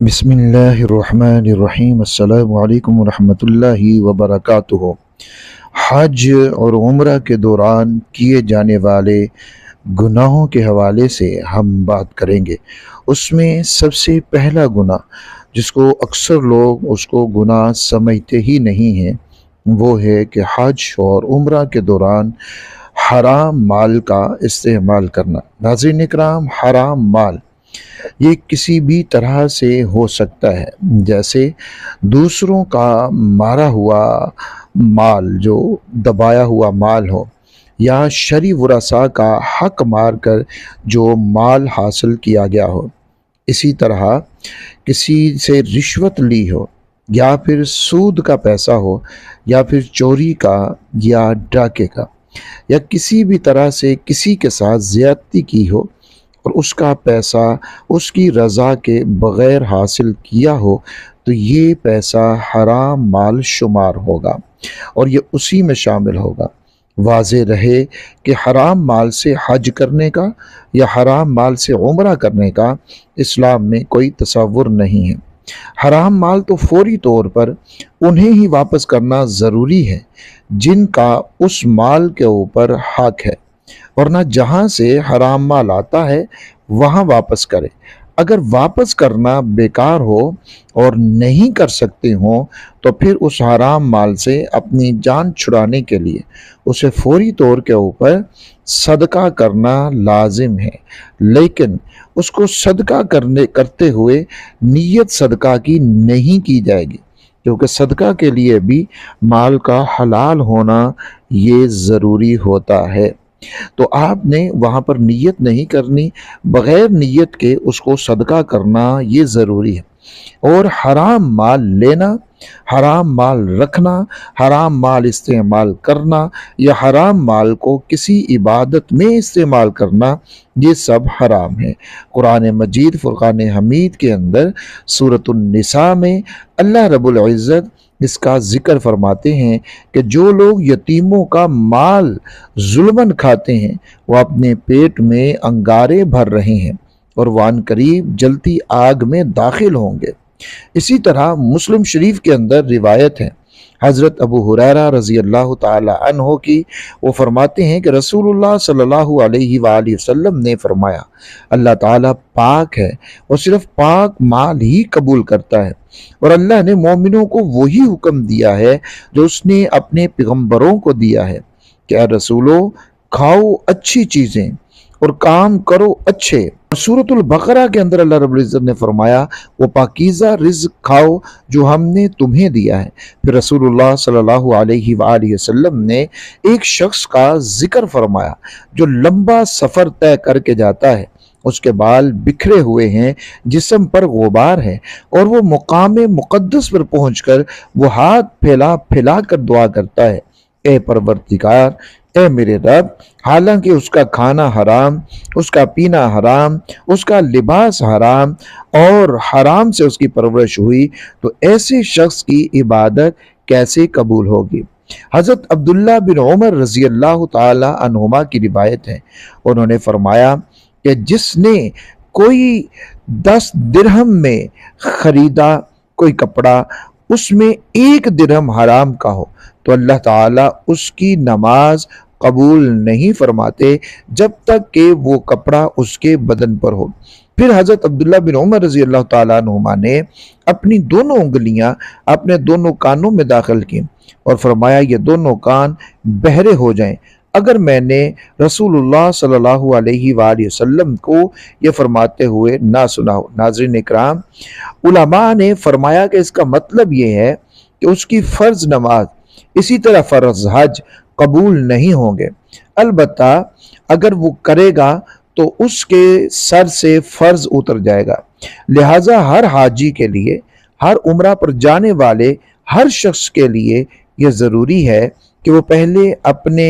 بسم اللہ الرحمن الرحیم۔ السلام علیکم ورحمۃ اللہ وبرکاتہ۔ حج اور عمرہ کے دوران کیے جانے والے گناہوں کے حوالے سے ہم بات کریں گے۔ اس میں سب سے پہلا گناہ جس کو اکثر لوگ اس کو گناہ سمجھتے ہی نہیں ہیں وہ ہے کہ حج اور عمرہ کے دوران حرام مال کا استعمال کرنا۔ ناظرین اکرام، حرام مال یہ کسی بھی طرح سے ہو سکتا ہے، جیسے دوسروں کا مارا ہوا مال، جو دبایا ہوا مال ہو، یا شرعی ورثاء کا حق مار کر جو مال حاصل کیا گیا ہو، اسی طرح کسی سے رشوت لی ہو، یا پھر سود کا پیسہ ہو، یا پھر چوری کا یا ڈاکے کا، یا کسی بھی طرح سے کسی کے ساتھ زیادتی کی ہو اور اس کا پیسہ اس کی رضا کے بغیر حاصل کیا ہو، تو یہ پیسہ حرام مال شمار ہوگا اور یہ اسی میں شامل ہوگا۔ واضح رہے کہ حرام مال سے حج کرنے کا یا حرام مال سے عمرہ کرنے کا اسلام میں کوئی تصور نہیں ہے۔ حرام مال تو فوری طور پر انہیں ہی واپس کرنا ضروری ہے جن کا اس مال کے اوپر حق ہے، ورنہ جہاں سے حرام مال آتا ہے وہاں واپس کرے۔ اگر واپس کرنا بیکار ہو اور نہیں کر سکتے ہوں تو پھر اس حرام مال سے اپنی جان چھڑانے کے لیے اسے فوری طور کے اوپر صدقہ کرنا لازم ہے، لیکن اس کو صدقہ کرتے ہوئے نیت صدقہ کی نہیں کی جائے گی، کیونکہ صدقہ کے لیے بھی مال کا حلال ہونا یہ ضروری ہوتا ہے۔ تو آپ نے وہاں پر نیت نہیں کرنی، بغیر نیت کے اس کو صدقہ کرنا یہ ضروری ہے۔ اور حرام مال لینا، حرام مال رکھنا، حرام مال استعمال کرنا یا حرام مال کو کسی عبادت میں استعمال کرنا، یہ سب حرام ہے۔ قرآن مجید فرقان حمید کے اندر سورۃ النساء میں اللہ رب العزت اس کا ذکر فرماتے ہیں کہ جو لوگ یتیموں کا مال ظلماً کھاتے ہیں وہ اپنے پیٹ میں انگارے بھر رہے ہیں اور وہ عن قریب جلتی آگ میں داخل ہوں گے۔ اسی طرح مسلم شریف کے اندر روایت ہے حضرت ابو ہریرہ رضی اللہ تعالی عنہ کی، وہ فرماتے ہیں کہ رسول اللہ صلی اللہ علیہ وآلہ وسلم نے فرمایا، اللہ تعالیٰ پاک ہے، وہ صرف پاک مال ہی قبول کرتا ہے، اور اللہ نے مومنوں کو وہی حکم دیا ہے جو اس نے اپنے پیغمبروں کو دیا ہے کہ اے رسولو، کھاؤ اچھی چیزیں اور کام کرو اچھے۔ سورۃ البقرہ کے اندر اللہ رب العزت نے فرمایا، وہ پاکیزہ رزق کھاؤ جو ہم نے تمہیں دیا ہے۔ پھر رسول اللہ صلی اللہ علیہ وآلہ وسلم نے ایک شخص کا ذکر فرمایا جو لمبا سفر طے کر کے جاتا ہے، اس کے بال بکھرے ہوئے ہیں، جسم پر غبار ہے، اور وہ مقام مقدس پر پہنچ کر وہ ہاتھ پھیلا پھیلا کر دعا کرتا ہے، اے پروردگار، اے میرے رب، حالانکہ اس کا کھانا حرام، اس کا پینا حرام، اس کا لباس حرام اور حرام سے اس کی پرورش ہوئی، تو ایسے شخص کی عبادت کیسے قبول ہوگی؟ حضرت عبداللہ بن عمر رضی اللہ تعالی عنہما کی روایت ہے، انہوں نے فرمایا کہ جس نے کوئی 10 درہم میں خریدا کوئی کپڑا، اس میں 1 درہم حرام کا ہو تو اللہ تعالیٰ اس کی نماز قبول نہیں فرماتے جب تک کہ وہ کپڑا اس کے بدن پر ہو۔ پھر حضرت عبداللہ بن عمر رضی اللہ تعالیٰ عنہما نے اپنی دونوں انگلیاں اپنے دونوں کانوں میں داخل کی اور فرمایا، یہ دونوں کان بہرے ہو جائیں اگر میں نے رسول اللہ صلی اللہ علیہ وآلہ وسلم کو یہ فرماتے ہوئے نہ سنا ہو۔ ناظرین اکرام، علماء نے فرمایا کہ اس کا مطلب یہ ہے کہ اس کی فرض نماز، اسی طرح فرض حج قبول نہیں ہوں گے، البتہ اگر وہ کرے گا تو اس کے سر سے فرض اتر جائے گا۔ لہٰذا ہر حاجی کے لیے، ہر عمرہ پر جانے والے ہر شخص کے لیے یہ ضروری ہے کہ وہ پہلے اپنے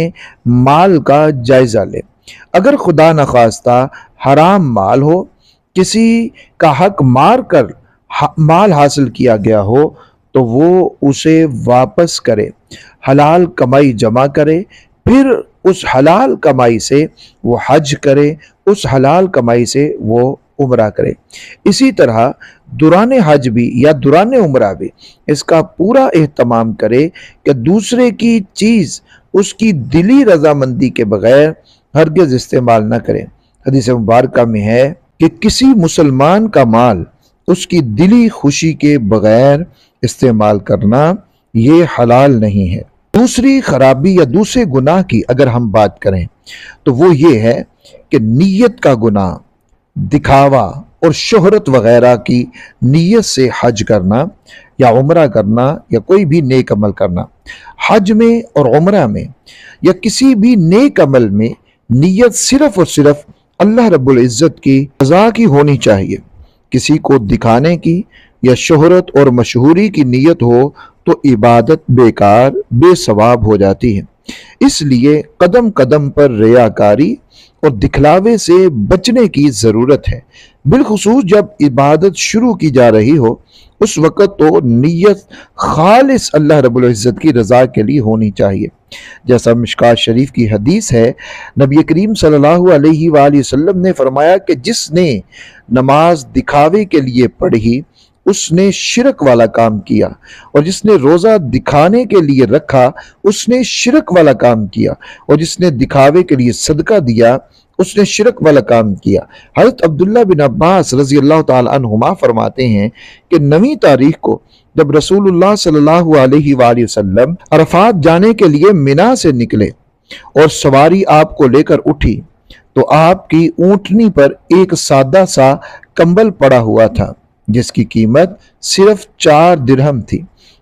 مال کا جائزہ لے۔ اگر خدا نخواستہ حرام مال ہو، کسی کا حق مار کر مال حاصل کیا گیا ہو، تو وہ اسے واپس کرے، حلال کمائی جمع کرے، پھر اس حلال کمائی سے وہ حج کرے، اس حلال کمائی سے وہ عمرہ کرے۔ اسی طرح دوران حج بھی یا دوران عمرہ بھی اس کا پورا اہتمام کرے کہ دوسرے کی چیز اس کی دلی رضامندی کے بغیر ہرگز استعمال نہ کرے۔ حدیث مبارکہ میں ہے کہ کسی مسلمان کا مال اس کی دلی خوشی کے بغیر استعمال کرنا یہ حلال نہیں ہے۔ دوسری خرابی یا دوسرے گناہ کی اگر ہم بات کریں تو وہ یہ ہے کہ نیت کا گناہ، دکھاوا اور شہرت وغیرہ کی نیت سے حج کرنا یا عمرہ کرنا یا کوئی بھی نیک عمل کرنا۔ حج میں اور عمرہ میں یا کسی بھی نیک عمل میں نیت صرف اور صرف اللہ رب العزت کی رضا کی ہونی چاہیے۔ کسی کو دکھانے کی یا شہرت اور مشہوری کی نیت ہو تو عبادت بیکار بے ثواب ہو جاتی ہے۔ اس لیے قدم قدم پر ریاکاری اور دکھلاوے سے بچنے کی ضرورت ہے، بالخصوص جب عبادت شروع کی جا رہی ہو۔ اس وقت تو نیت خالص اللہ رب العزت کی رضا کے لیے ہونی چاہیے۔ جیسا مشکات شریف کی حدیث ہے، نبی کریم صلی اللہ علیہ وآلہ وسلم نے فرمایا کہ جس نے نماز دکھاوے کے لیے پڑھی اس نے شرک والا کام کیا، اور جس نے روزہ دکھانے کے لیے رکھا اس نے شرک والا کام کیا، اور جس نے دکھاوے کے لیے صدقہ دیا اس نے شرک والا کام کیا۔ حضرت عبداللہ بن عباس رضی اللہ تعالی عنہما فرماتے ہیں کہ 9ویں تاریخ کو جب رسول اللہ صلی اللہ علیہ وآلہ وسلم عرفات جانے کے لیے منا سے نکلے اور سواری آپ کو لے کر اٹھی تو آپ کی اونٹنی پر ایک سادہ سا کمبل پڑا ہوا تھا جس کی قیمت صرف 4 درہم تھی،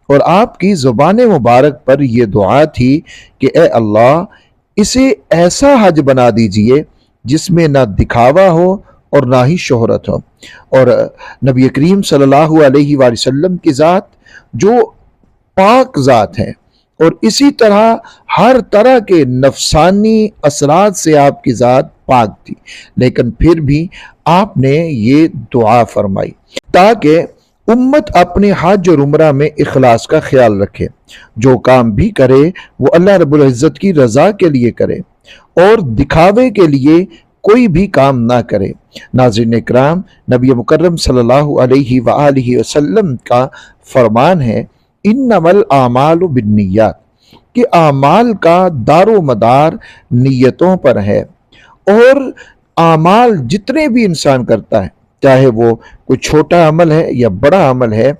اور آپ کی زبان مبارک پر یہ دعا تھی کہ اے اللہ اسے ایسا حج بنا دیجئے جس میں نہ دکھاوا ہو اور نہ ہی شہرت ہو۔ اور نبی کریم صلی اللہ علیہ وآلہ وسلم کی ذات جو پاک ذات ہے، اور اسی طرح ہر طرح کے نفسانی اثرات سے آپ کی ذات پاک تھی، لیکن پھر بھی آپ نے یہ دعا فرمائی تاکہ امت اپنے حج اور عمرہ میں اخلاص کا خیال رکھے، جو کام بھی کرے وہ اللہ رب العزت کی رضا کے لیے کرے اور دکھاوے کے لیے کوئی بھی کام نہ کرے۔ ناظرین اکرام، نبی مکرم صلی اللہ علیہ وآلہ وسلم کا فرمان ہے انما الاعمال بالنیات، کہ اعمال کا دار و مدار نیتوں پر ہے، اور اعمال جتنے بھی انسان کرتا ہے چاہے وہ کوئی چھوٹا عمل ہے یا بڑا عمل ہے،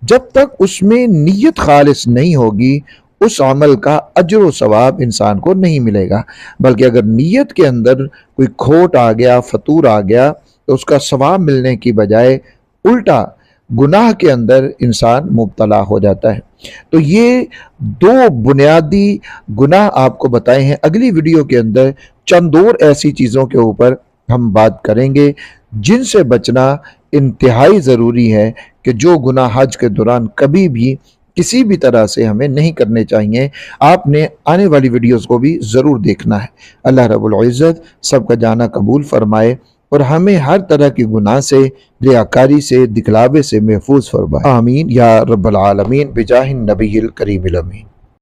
جب تک اس میں نیت خالص نہیں ہوگی اس عمل کا اجر و ثواب انسان کو نہیں ملے گا، بلکہ اگر نیت کے اندر کوئی کھوٹ آ گیا، فطور آ گیا، تو اس کا ثواب ملنے کی بجائے الٹا گناہ کے اندر انسان مبتلا ہو جاتا ہے۔ تو یہ 2 بنیادی گناہ آپ کو بتائے ہیں۔ اگلی ویڈیو کے اندر چند اور ایسی چیزوں کے اوپر ہم بات کریں گے جن سے بچنا انتہائی ضروری ہے، کہ جو گناہ حج کے دوران کبھی بھی کسی بھی طرح سے ہمیں نہیں کرنے چاہیے۔ آپ نے آنے والی ویڈیوز کو بھی ضرور دیکھنا ہے۔ اللہ رب العزت سب کا جانا قبول فرمائے اور ہمیں ہر طرح کی گناہ سے، ریاکاری سے، دکھلاوے سے محفوظ فرمائے۔ آمین یا رب العالمین بجاہ النبی الکریم الامین۔